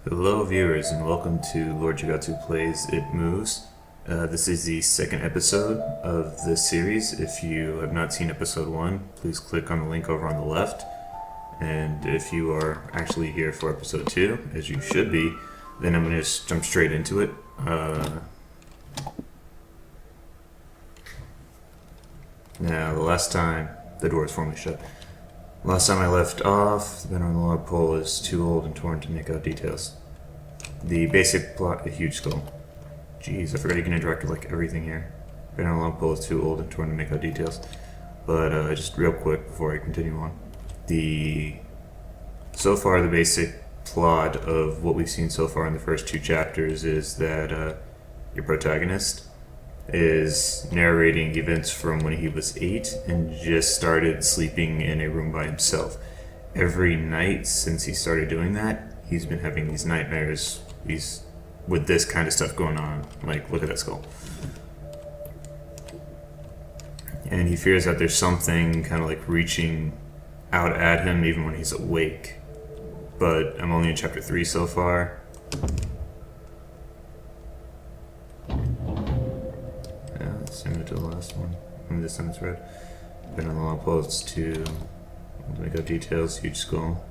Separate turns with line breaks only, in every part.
Hello viewers and welcome to Lord Juugatsu Plays It Moves. This is the second episode of this series. If you have not seen episode 1, please click on the link over on the left. And if you are actually here for episode 2, as you should be, then I'm going to just jump straight into it. Now, the last time, the door is formally shut. Last time I left off, the banner on the log pole is too old and torn to make out details. The basic plot, a huge skull. Jeez, I forgot you can interact with like everything here. Banner on the log pole is too old and torn to make out details. But just real quick before I continue on. So far the basic plot of what we've seen so far in the first 2 chapters is that your protagonist is narrating events from when he was 8 and just started sleeping in a room by himself. Every night since he started doing that, he's been having these nightmares with this kind of stuff going on. Like, look at that skull. And he fears that there's something kind of like reaching out at him even when he's awake. But I'm only in chapter 3 so far. Similar to the last one. I mean, this time it's red. Been on the long posts to make out details, huge skull.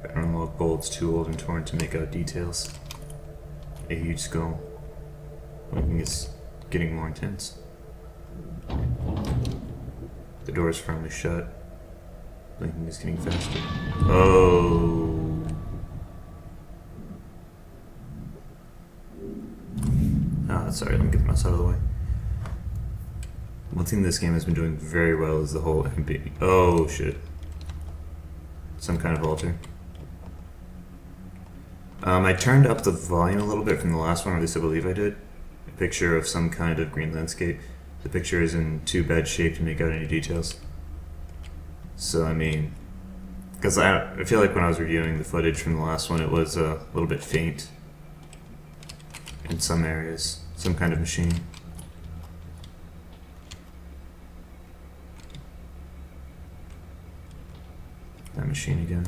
Been on the long bolts, too old and torn to make out details. A huge skull. Looking is getting more intense. The door is firmly shut. Blinking is getting faster. Oh. Sorry, let me get the mouse out of the way. One thing this game has been doing very well is the whole MP. Oh, shit. Some kind of Vulture. I turned up the volume a little bit from the last one, or at least I believe I did. A picture of some kind of green landscape. The picture is in too bad shape to make out any details. So, I mean, because I feel like when I was reviewing the footage from the last one, it was a little bit faint in some areas. Some kind of machine. That machine again.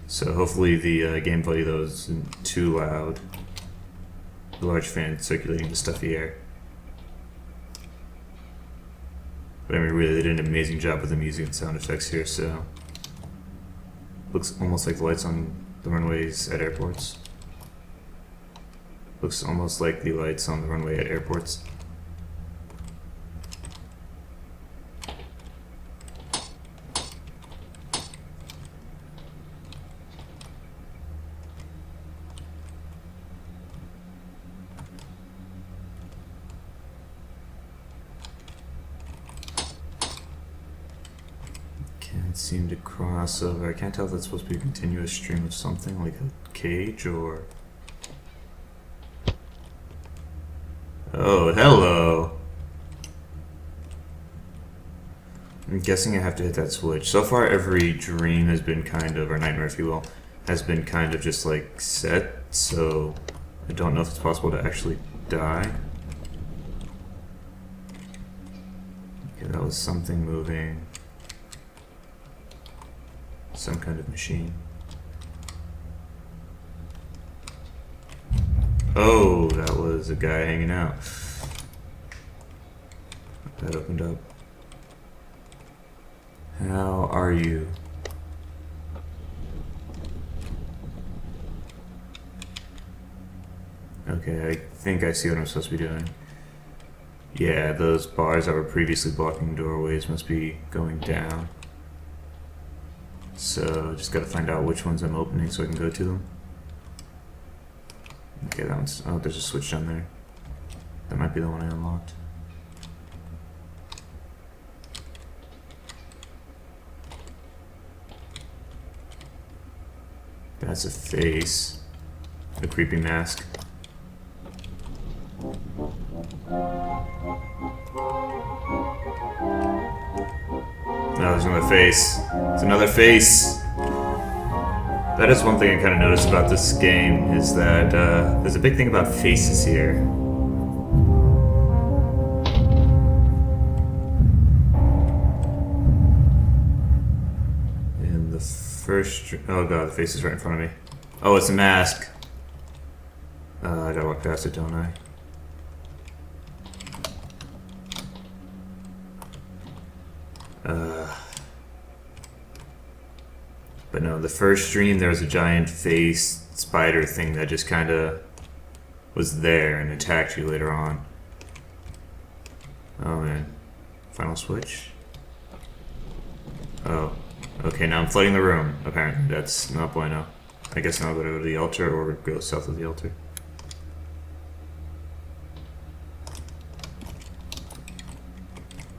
So hopefully the gameplay though isn't too loud. The large fan circulating the stuffy air. But I mean, really, they did an amazing job with the music and sound effects here, so... Looks almost like the lights on the runways at airports. Looks almost like the lights on the runway at airports. Seem to cross over. I can't tell if that's supposed to be a continuous stream of something, like a cage or... Oh, hello! I'm guessing I have to hit that switch. So far every dream has been kind of, or nightmare if you will, has been kind of just like set, so I don't know if it's possible to actually die. Okay, that was something moving. Some kind of machine. Oh, that was a guy hanging out. That opened up. How are you? Okay, I think I see what I'm supposed to be doing. Yeah, those bars that were previously blocking doorways must be going down. So, just gotta find out which ones I'm opening so I can go to them. Okay, that one's... Oh, there's a switch down there. That might be the one I unlocked. That's a face. A creepy mask. No, there's no another face. It's another face. That is one thing I kind of noticed about this game, is that there's a big thing about faces here. In the first... Oh god, the face is right in front of me. Oh, it's a mask. I gotta walk past it, don't I? But no, the first stream there was a giant face spider thing that just kind of was there and attacked you later on. Oh man. Final switch? Oh. Okay, now I'm flooding the room, apparently. That's not bueno. I guess now I'll go to the altar or go south of the altar.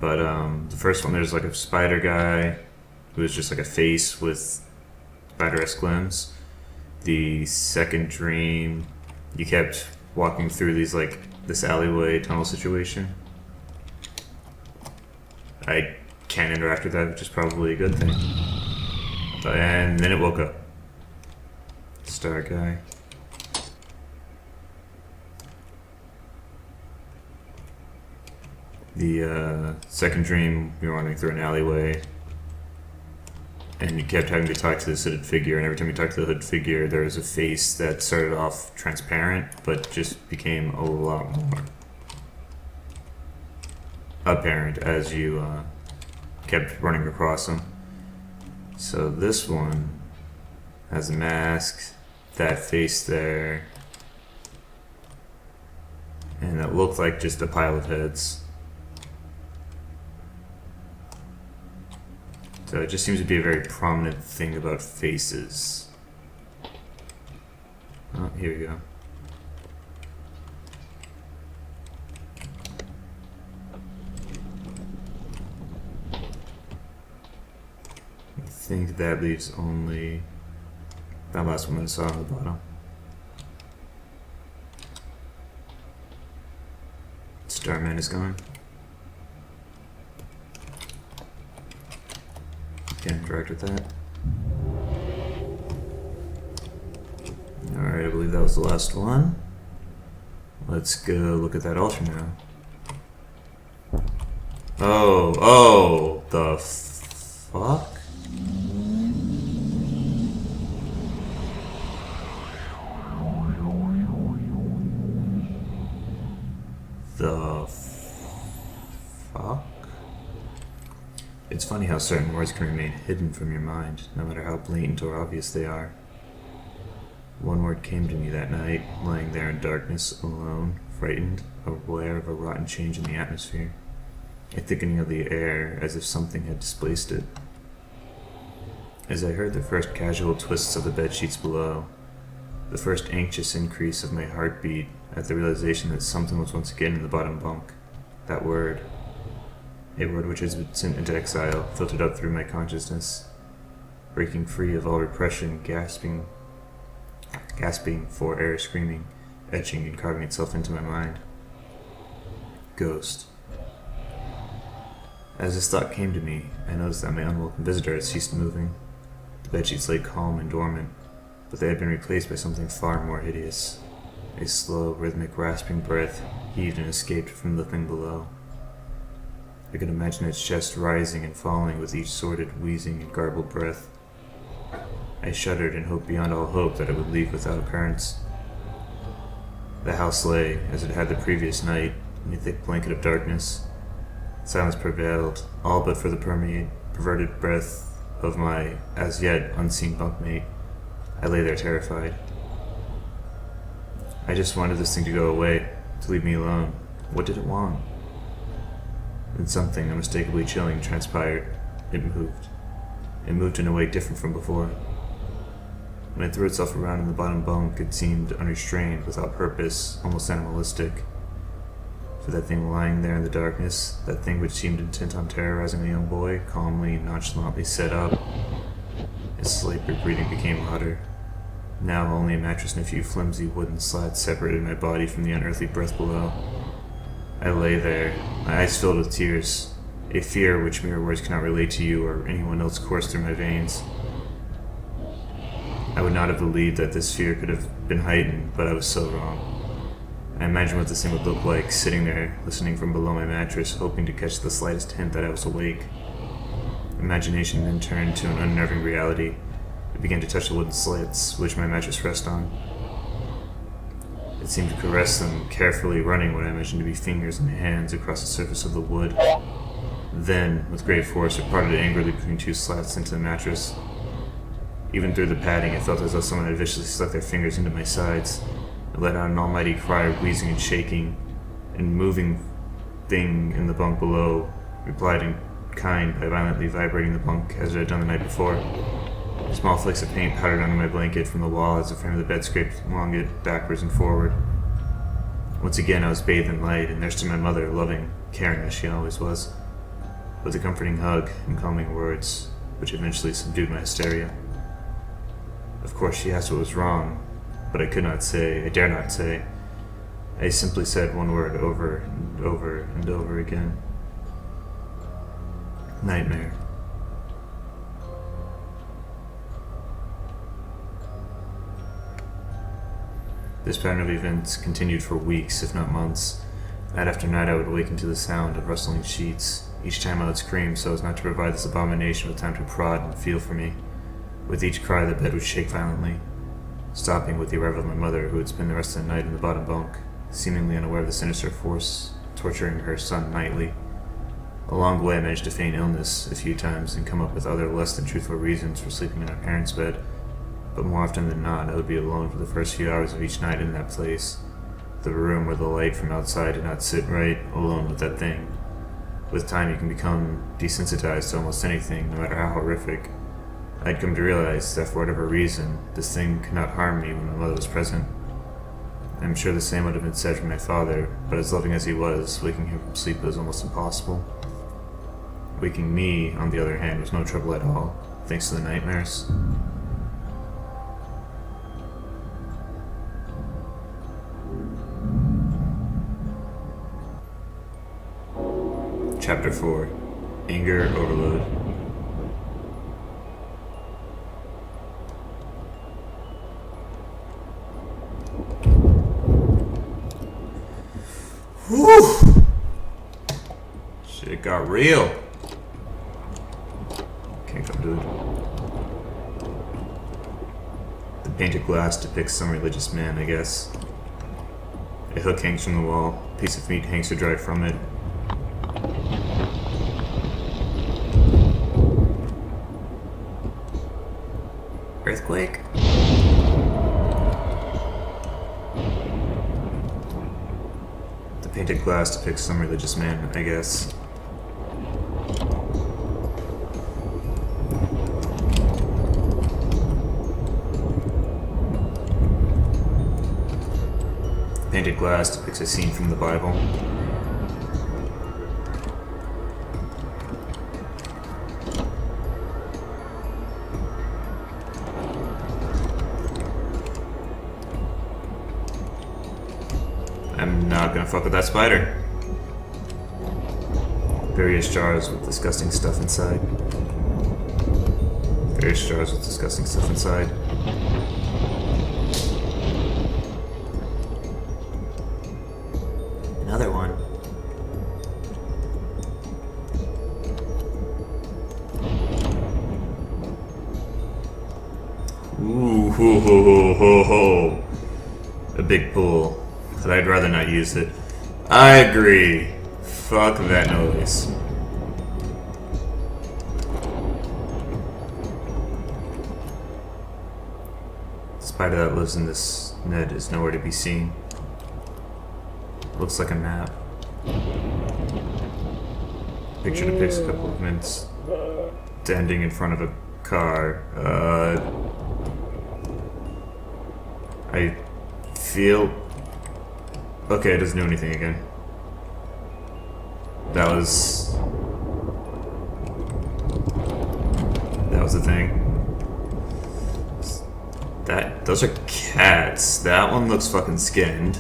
But the first one, there's like a spider guy who is just like a face with spider-esque limbs. The second dream, you kept walking through these like this alleyway tunnel situation. I can't interact with that, which is probably a good thing. And then it woke up. Star guy. The second dream, you were wandering through an alleyway, and you kept having to talk to this hooded figure, and every time you talked to the hooded figure, there was a face that started off transparent, but just became a lot more apparent as you kept running across him. So this one has a mask, that face there, and it looked like just a pile of heads. So it just seems to be a very prominent thing about faces. Oh, here we go. I think that leaves only that last one that I saw on the bottom. Starman is gone. Can't interact with that. Alright, I believe that was the last one. Let's go look at that altar now. Oh, the fuck? The fuck? It's funny how certain words can remain hidden from your mind, no matter how blatant or obvious they are. One word came to me that night, lying there in darkness, alone, frightened, aware of a rotten change in the atmosphere, a thickening of the air as if something had displaced it. As I heard the first casual twists of the bedsheets below, the first anxious increase of my heartbeat at the realization that something was once again in the bottom bunk, that word, a word which has been sent into exile, filtered up through my consciousness, breaking free of all repression, gasping for air, screaming, etching and carving itself into my mind. Ghost. As this thought came to me, I noticed that my unwelcome visitor had ceased moving. The bedsheets lay calm and dormant, but they had been replaced by something far more hideous. A slow, rhythmic, rasping breath heaved and escaped from the thing below. I could imagine its chest rising and falling with each sordid, wheezing, and garbled breath. I shuddered and hoped beyond all hope that it would leave without appearance. The house lay, as it had the previous night, in a thick blanket of darkness. Silence prevailed, all but for the perverted breath of my, as yet, unseen bunkmate. I lay there terrified. I just wanted this thing to go away, to leave me alone. What did it want? Then something unmistakably chilling transpired. It moved. It moved in a way different from before. When it threw itself around in the bottom bunk, it seemed unrestrained, without purpose, almost animalistic. For that thing lying there in the darkness, that thing which seemed intent on terrorizing a young boy, calmly, nonchalantly set up, its labored breathing became louder. Now only a mattress and a few flimsy wooden slats separated my body from the unearthly breath below. I lay there, my eyes filled with tears. A fear which mere words cannot relate to you or anyone else coursed through my veins. I would not have believed that this fear could have been heightened, but I was so wrong. I imagined what this thing would look like, sitting there, listening from below my mattress, hoping to catch the slightest hint that I was awake. Imagination then turned to an unnerving reality. It began to touch the wooden slats which my mattress rested on. It seemed to caress them, carefully running what I imagined to be fingers and hands across the surface of the wood. Then, with great force, it parted angrily between two slats into the mattress. Even through the padding, it felt as though someone had viciously stuck their fingers into my sides. It let out an almighty cry of wheezing and shaking, and moving thing in the bunk below replied in kind by violently vibrating the bunk as it had done the night before. Small flakes of paint powdered onto my blanket from the wall as the frame of the bed scraped along it backwards and forward. Once again I was bathed in light, and there stood my mother, loving, caring as she always was, with a comforting hug and calming words, which eventually subdued my hysteria. Of course she asked what was wrong, but I could not say, I dare not say. I simply said one word over and over and over again. Nightmare. This pattern of events continued for weeks, if not months. Night after night I would awaken to the sound of rustling sheets. Each time I would scream so as not to provide this abomination with time to prod and feel for me. With each cry the bed would shake violently, stopping with the arrival of my mother, who would spend the rest of the night in the bottom bunk, seemingly unaware of the sinister force torturing her son nightly. Along the way I managed to feign illness a few times and come up with other less than truthful reasons for sleeping in our parents' bed, but more often than not I would be alone for the first few hours of each night in that place, the room where the light from outside did not sit right, alone with that thing. With time you can become desensitized to almost anything, no matter how horrific. I'd come to realize that for whatever reason, this thing could not harm me when my mother was present. I'm sure the same would have been said for my father, but as loving as he was, waking him from sleep was almost impossible. Waking me, on the other hand, was no trouble at all, thanks to the nightmares. Chapter 4. Anger Overload. Whew! Shit got real. Can't come to it. The painted glass depicts some religious man, I guess. A hook hangs from the wall. A piece of meat hangs to dry from it. Earthquake? The painted glass depicts some religious man, I guess. The painted glass depicts a scene from the Bible. I'm not gonna fuck with that spider. Various jars with disgusting stuff inside. Various jars with disgusting stuff inside. Another one. Ooh, ho, ho, ho, ho, ho. A big pool. But I'd rather not use it. I agree. Fuck that noise. The spider that lives in this net is nowhere to be seen. Looks like a map. Picture depicts a couple of men standing in front of a car. I feel... Okay, it doesn't do anything again. That was the thing. Those are cats. That one looks fucking skinned.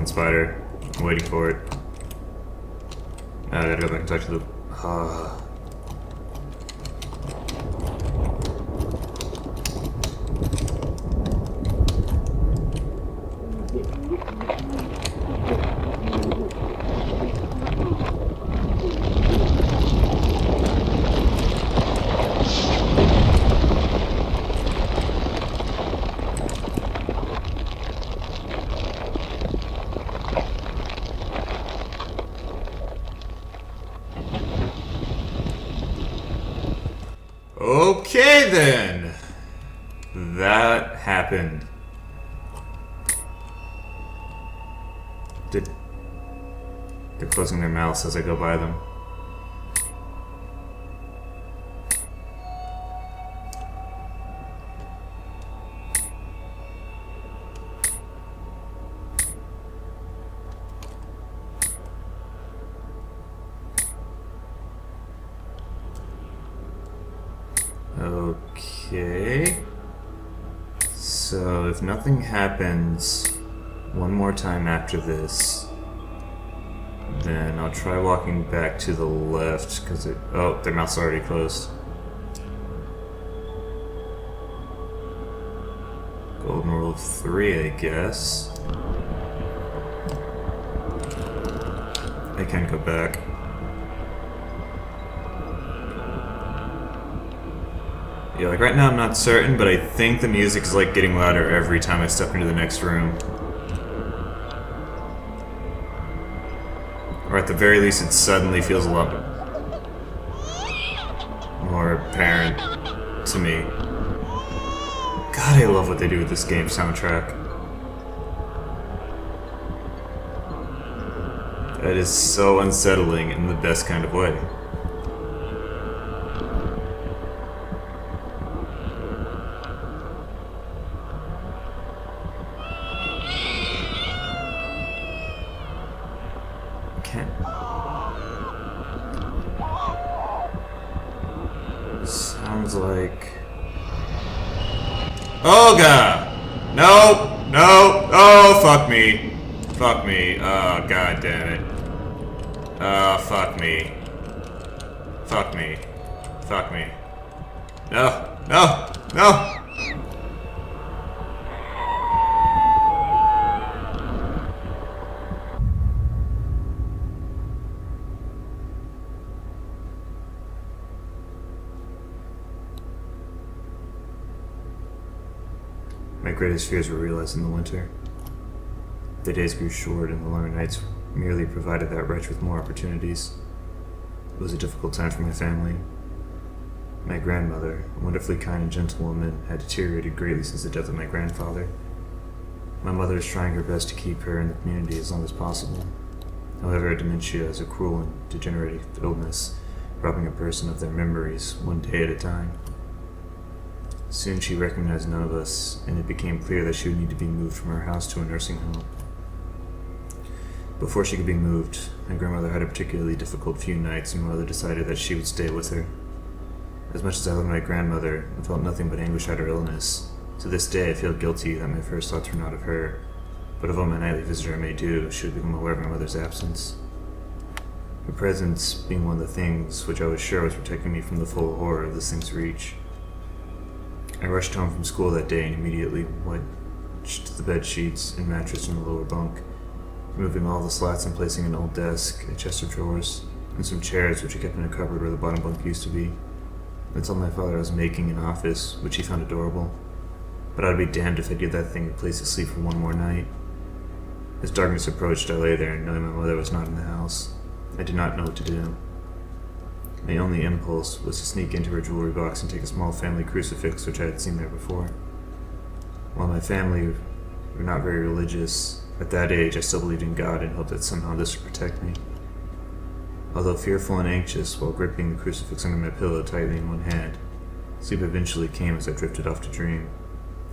fucking spider. I'm waiting for it. Now I gotta go back and talk to the... Okay then! That happened. They're closing their mouths as I go by them. Okay. So if nothing happens one more time after this, then I'll try walking back to the left, because it... Oh, their mouth's already closed. Golden rule of 3, I guess. I can go back. Yeah, like right now I'm not certain, but I think the music is like getting louder every time I step into the next room. Or at the very least it suddenly feels a lot more apparent to me. God, I love what they do with this game soundtrack. That is so unsettling in the best kind of way. Sounds like... Oh god! No! No! Oh, fuck me! Fuck me. Oh, god damn it. Oh, fuck me. Fuck me. Fuck me. No! No! No! My greatest fears were realized in the winter. The days grew short and the longer nights merely provided that wretch with more opportunities. It was a difficult time for my family. My grandmother, a wonderfully kind and gentle woman, had deteriorated greatly since the death of my grandfather. My mother is trying her best to keep her in the community as long as possible. However, dementia is a cruel and degenerative illness, robbing a person of their memories one day at a time. Soon she recognized none of us, and it became clear that she would need to be moved from her house to a nursing home. Before she could be moved, my grandmother had a particularly difficult few nights, and my mother decided that she would stay with her. As much as I loved my grandmother, I felt nothing but anguish at her illness. To this day, I feel guilty that my first thoughts were not of her, but of what my nightly visitor may do should I become aware of my mother's absence. Her presence being one of the things which I was sure was protecting me from the full horror of this thing's reach. I rushed home from school that day and immediately wedged the bed sheets and mattress in the lower bunk, removing all the slats and placing an old desk, a chest of drawers, and some chairs which I kept in a cupboard where the bottom bunk used to be. I told my father I was making an office, which he found adorable, but I'd be damned if I'd give that thing a place to sleep for one more night. As darkness approached, I lay there, knowing my mother was not in the house. I did not know what to do. My only impulse was to sneak into her jewelry box and take a small family crucifix which I had seen there before. While my family were not very religious, at that age I still believed in God and hoped that somehow this would protect me. Although fearful and anxious while gripping the crucifix under my pillow tightly in one hand, sleep eventually came as I drifted off to dream.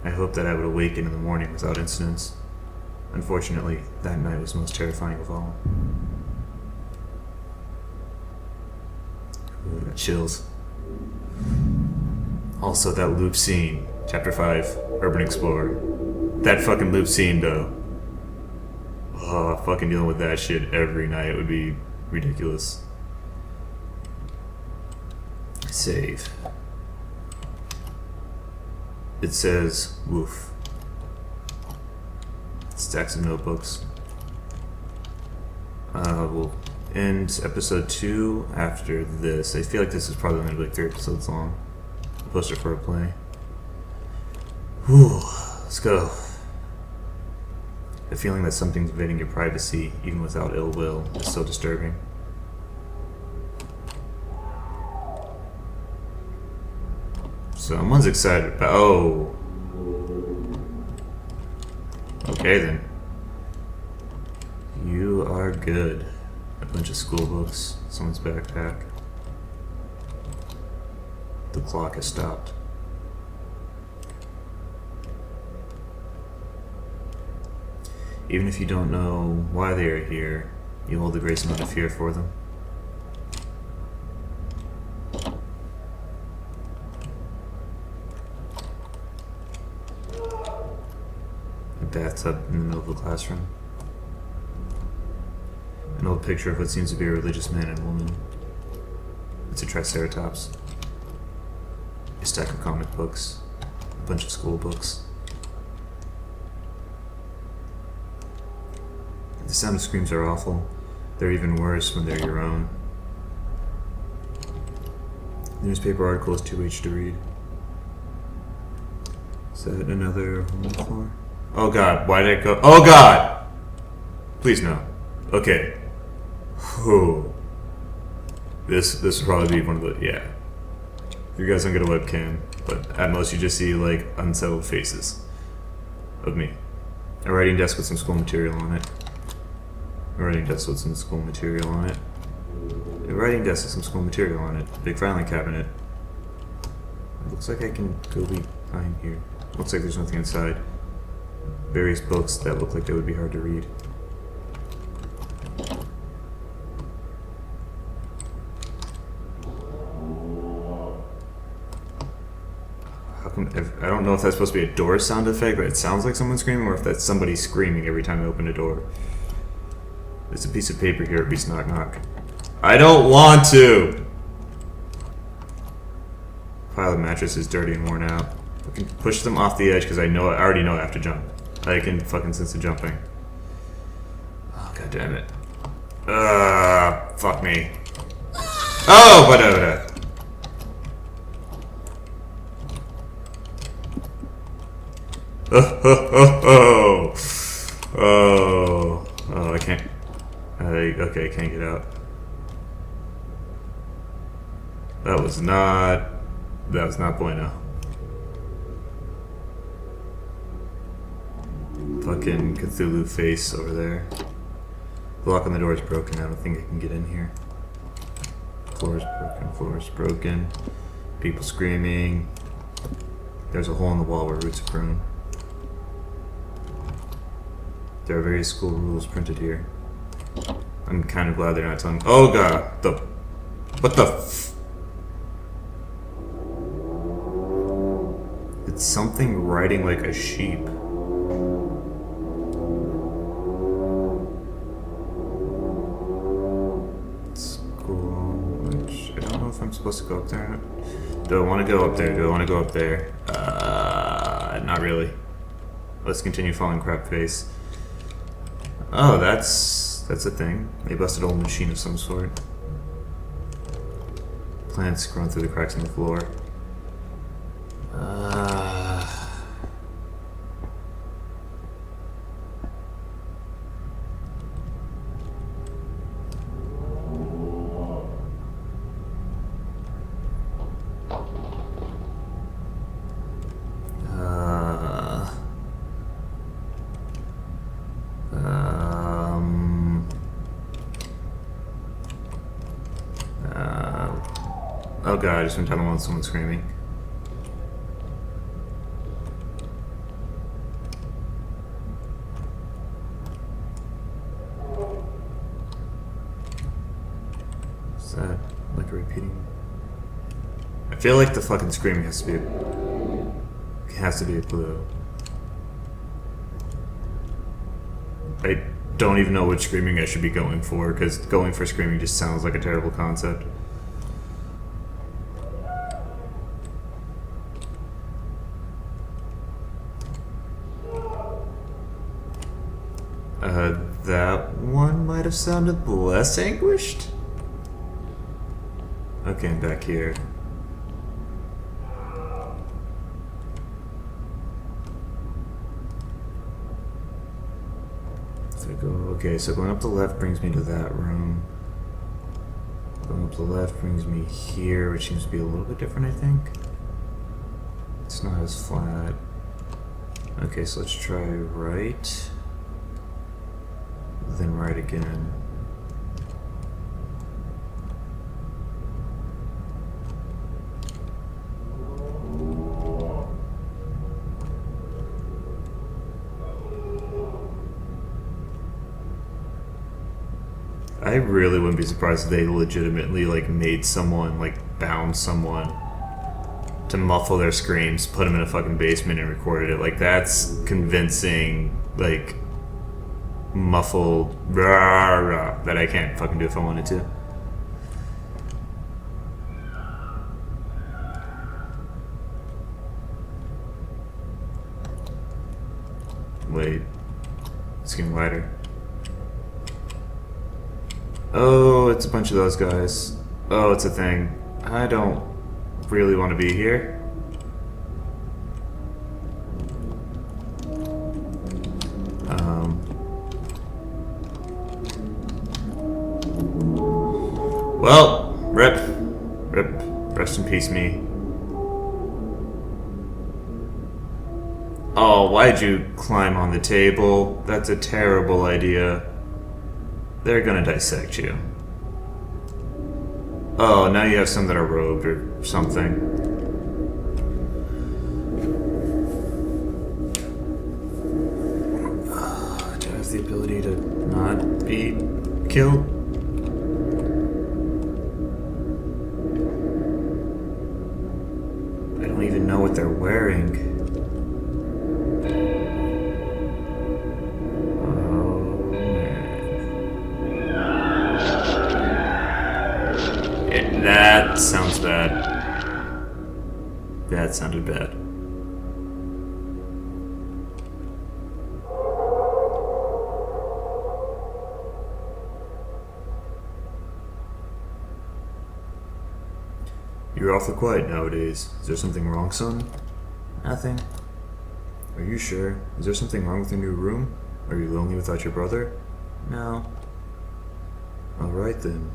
I hoped that I would awaken in the morning without incidents. Unfortunately, that night was the most terrifying of all. Ooh, got chills. Also, that loop scene, Chapter 5, Urban Explorer. That fucking loop scene, though. Oh. fucking dealing with that shit every night would be ridiculous. Save. It says, woof. Stacks of notebooks. We'll end episode 2 after this. I feel like this is probably going to be like 3 episodes long. Poster for a play. Whew, let's go. The feeling that something's invading your privacy, even without ill will, is so disturbing. Someone's excited about. Oh. Okay then. You are good. A bunch of school books, someone's backpack. The clock has stopped. Even if you don't know why they are here, you hold a great amount of fear for them. A bathtub in the middle of the classroom. An old picture of what seems to be a religious man and woman. It's a triceratops. A stack of comic books. A bunch of school books. The sound of screams are awful. They're even worse when they're your own. The newspaper article is too much to read. Is that another hole in the floor? Oh god, why did it go? Oh god! Please no. Okay. Oh. This will probably be one of the, yeah. You guys don't get a webcam, but at most you just see like unsettled faces of me. A writing desk with some school material on it. A writing desk with some school material on it. A writing desk with some school material on it. Big filing cabinet. It looks like I can go behind here. Looks like there's nothing inside. Various books that look like they would be hard to read. How come, I don't know if that's supposed to be a door sound effect, but it sounds like someone screaming, or if that's somebody screaming every time I open a door. There's a piece of paper here, at least knock knock. I don't want to! Pile of mattresses dirty and worn out. I can push them off the edge because I already know I have to jump. I can fucking sense the jumping. Oh, god damn it. Fuck me. Oh, whatever. Oh, I can't. Okay, I can't get out. That was not bueno. Fucking Cthulhu face over there. The lock on the door is broken. I don't think I can get in here. Floor is broken. Floor is broken. People screaming. There's a hole in the wall where roots are grown. There are various school rules printed here. I'm kind of glad they're not telling. Oh god, what the? It's something riding like a sheep. School, which I don't know if I'm supposed to go up there or not. Do I want to go up there? Do I want to go up there? Not really. Let's continue following crap face. Oh, that's a thing. They busted an old machine of some sort. Plants growing through the cracks in the floor. Oh god, I just went down the wall with someone screaming. Is that like a repeating? I feel like the fucking screaming has to be a clue. I don't even know which screaming I should be going for, because going for screaming just sounds like a terrible concept. That one might have sounded less anguished? Okay, I'm back here. Okay, so going up the left brings me to that room. Going up the left brings me here, which seems to be a little bit different, I think. It's not as flat. Okay, so let's try right. Then right again. I really wouldn't be surprised if they legitimately like made someone, like bound someone to muffle their screams, put them in a fucking basement and recorded it. Like that's convincing, like muffled rah, rah, that I can't fucking do if I wanted to. Wait, it's getting lighter. Oh, it's a bunch of those guys. Oh, it's a thing. I don't really want to be here. Well, rip. Rest in peace, me. Oh, why'd you climb on the table? That's a terrible idea. They're gonna dissect you. Oh, now you have some that are robed or something. Do I have the ability to not be killed? I don't even know what they're wearing. That sounds bad. That sounded bad. You're awfully quiet nowadays. Is there something wrong, son? Nothing. Are you sure? Is there something wrong with your new room? Are you lonely without your brother? No. Alright then.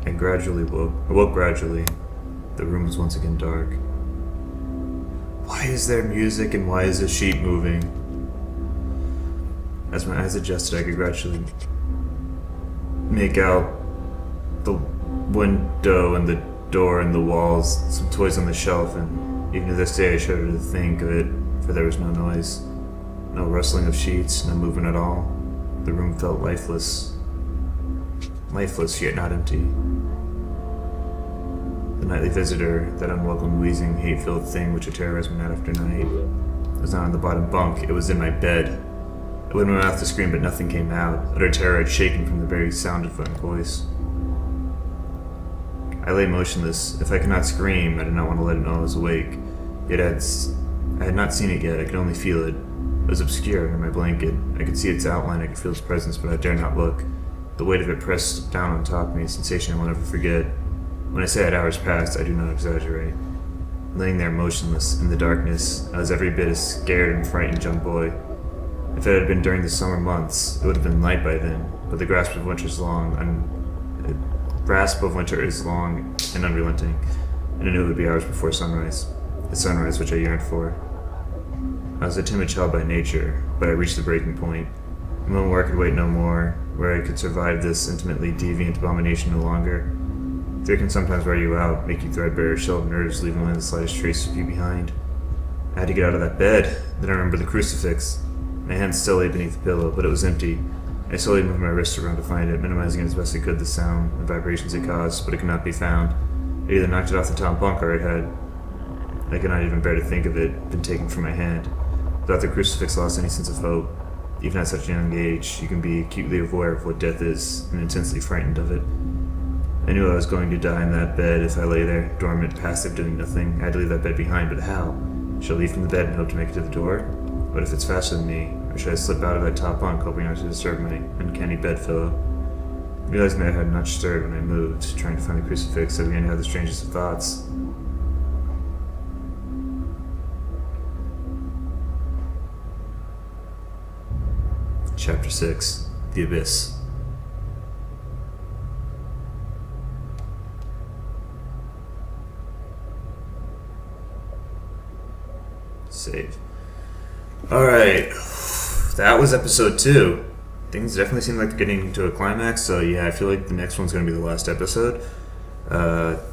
I gradually woke gradually. The room was once again dark. Why is there music and why is the sheet moving? As my eyes adjusted, I could gradually make out the window and the door and the walls, some toys on the shelf, and even to this day I shudder to think of it, for there was no noise, no rustling of sheets, no movement at all. The room felt lifeless. Lifeless, yet not empty. The nightly visitor, that unwelcome, wheezing, hate-filled thing which had terrorized me night after night, was not on the bottom bunk, it was in my bed. I opened my mouth to scream, but nothing came out. Utter terror had shaken from the very sound of my voice. I lay motionless. If I could not scream, I did not want to let it know I was awake. Yet I had not seen it yet, I could only feel it. It was obscure under my blanket. I could see its outline, I could feel its presence, but I dared not look. The weight of it pressed down on top of me, a sensation I will never forget. When I say that hours passed, I do not exaggerate. Laying there motionless in the darkness, I was every bit as scared and frightened young boy. If it had been during the summer months, it would have been light by then, but the grasp of winter is long and unrelenting, and I knew it would be hours before sunrise, the sunrise which I yearned for. I was a timid child by nature, but I reached the breaking point, a moment where I could wait no more, where I could survive this intimately deviant abomination no longer. Fear can sometimes wear you out, make you threadbare, shell of nerves, leaving only the slightest trace of you behind. I had to get out of that bed. Then I remembered the crucifix. My hand still lay beneath the pillow, but it was empty. I slowly moved my wrist around to find it, minimizing as best I could the sound and vibrations it caused, but it could not be found. I either knocked it off the top bunk or it had, I cannot even bear to think of it, been taken from my hand. Without the crucifix lost any sense of hope. Even at such a young age, you can be acutely aware of what death is and intensely frightened of it. I knew I was going to die in that bed if I lay there, dormant, passive, doing nothing. I had to leave that bed behind, but how? Should I leave from the bed and hope to make it to the door? What if it's faster than me? Or should I slip out of that top bunk, hoping not to disturb my uncanny bedfellow? Realizing that I had not stirred when I moved, trying to find the crucifix, I began to have the strangest of thoughts. Chapter 6. The Abyss. Save. Alright. That was episode 2. Things definitely seem like they're getting to a climax, so yeah, I feel like the next one's going to be the last episode.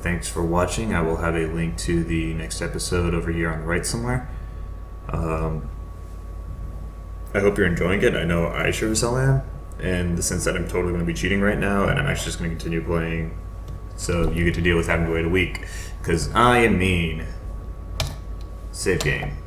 Thanks for watching. I will have a link to the next episode over here on the right somewhere. I hope you're enjoying it. I know I sure as hell am, in the sense that I'm totally going to be cheating right now, and I'm actually just going to continue playing, so you get to deal with having to wait a week, because I am mean. Save game.